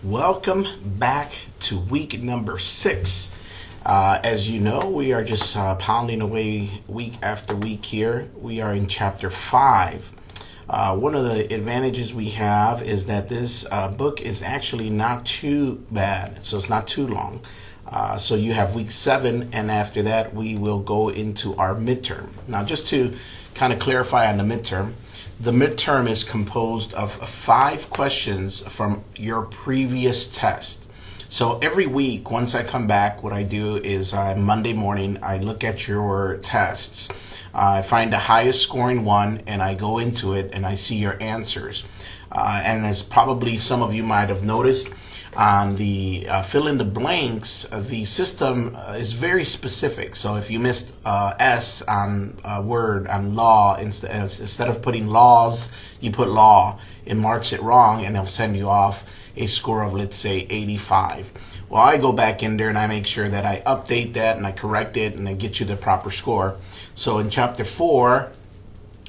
Welcome back to week number 6. As you know, we are just pounding away week after week here. We are in chapter 5. One of the advantages we have is that this book is actually not too bad, so it's not too long. So you have week 7, and after that we will go into our midterm. Now, just to kind of clarify on the midterm is composed of 5 questions from your previous test. So every week, once I come back, what I do is Monday morning, I look at your tests. I find the highest scoring one, and I go into it, and I see your answers. And as probably some of you might have noticed, on the fill in the blanks, the system is very specific. So if you missed S on a word on law, instead of putting laws, you put law. It marks it wrong, and it'll send you off a score of, let's say, 85. Well, I go back in there and I make sure that I update that and I correct it and I get you the proper score. So in chapter 4,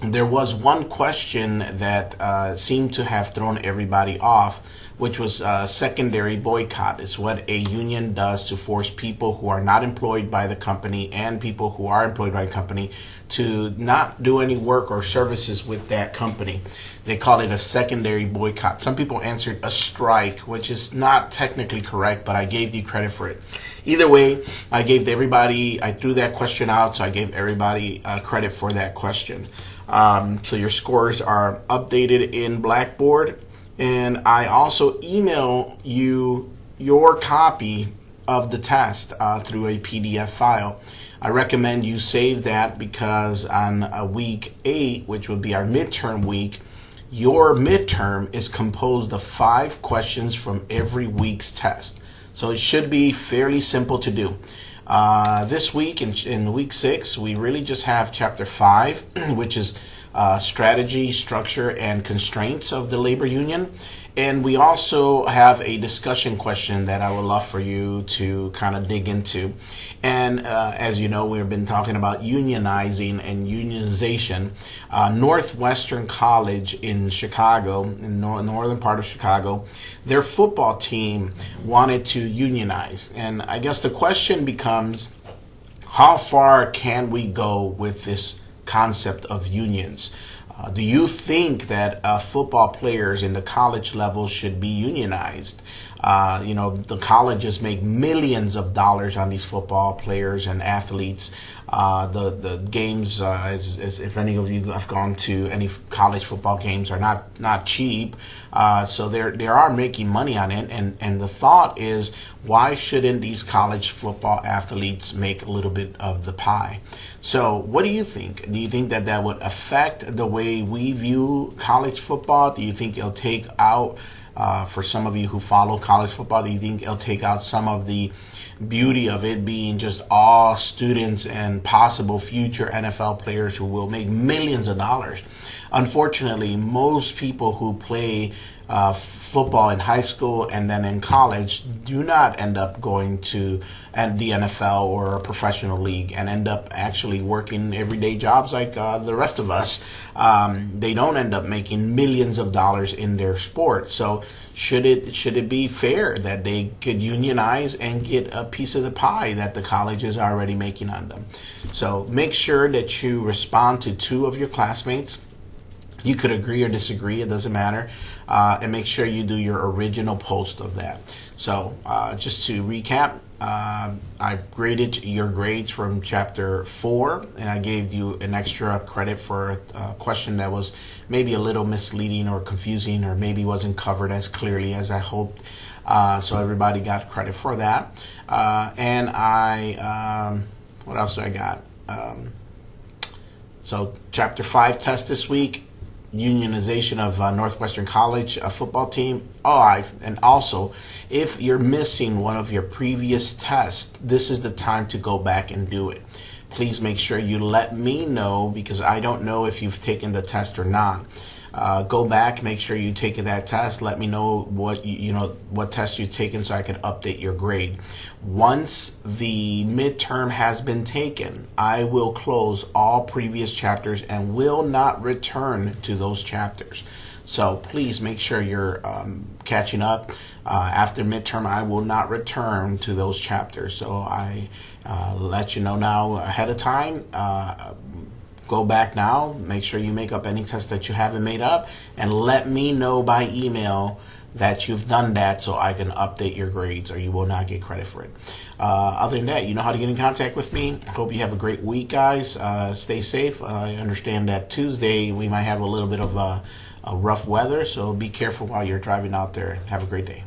there was one question that seemed to have thrown everybody off, which was secondary boycott. It's what a union does to force people who are not employed by the company and people who are employed by the company to not do any work or services with that company. They call it a secondary boycott. Some people answered a strike, which is not technically correct, but I gave you credit for it. Either way, I threw that question out, so I gave everybody credit for that question. So your scores are updated in Blackboard. And I also email you your copy of the test through a PDF file. I recommend you save that because on week 8, which would be our midterm week, your midterm is composed of 5 questions from every week's test. So it should be fairly simple to do. This week, in week 6, we really just have chapter 5, which is strategy, structure, and constraints of the labor union. And we also have a discussion question that I would love for you to kind of dig into. And as you know, we've been talking about unionizing and unionization. Northwestern College in Chicago, in the northern part of Chicago, their football team wanted to unionize. And I guess the question becomes, how far can we go with this concept of unions? Do you think that football players in the college level should be unionized? The colleges make millions of dollars on these football players and athletes. The games, as if any of you have gone to any college football games, are not cheap. So they are making money on it. And the thought is, why shouldn't these college football athletes make a little bit of the pie? So what do you think? Do you think that would affect the way we view college football? Do you think it'll take out, for some of you who follow college football, do you think it'll take out some of the beauty of it being just all students and possible future NFL players who will make millions of dollars? Unfortunately, most people who play football in high school and then in college do not end up going to the NFL or a professional league and end up actually working everyday jobs like the rest of us. They don't end up making millions of dollars in their sport. So should it be fair that they could unionize and get a piece of the pie that the college is already making on them? So make sure that you respond to 2 of your classmates. You could agree or disagree, it doesn't matter. And make sure you do your original post of that. So just to recap, I graded your grades from chapter 4, and I gave you an extra credit for a question that was maybe a little misleading or confusing, or maybe wasn't covered as clearly as I hoped. So everybody got credit for that. And what else do I got? So chapter 5 test this week. Unionization of Northwestern College football team. And also, if you're missing one of your previous tests, this is the time to go back and do it. Please make sure you let me know, because I don't know if you've taken the test or not. Go back, make sure you take that test. Let me know what test you've taken so I can update your grade. Once the midterm has been taken, I will close all previous chapters and will not return to those chapters. So please make sure you're catching up. After midterm, I will not return to those chapters. So I let you know now ahead of time. Go back now. Make sure you make up any tests that you haven't made up, and let me know by email that you've done that so I can update your grades, or you will not get credit for it. Other than that, you know how to get in contact with me. Hope you have a great week, guys. Stay safe. I understand that Tuesday we might have a little bit of rough weather, so be careful while you're driving out there. Have a great day.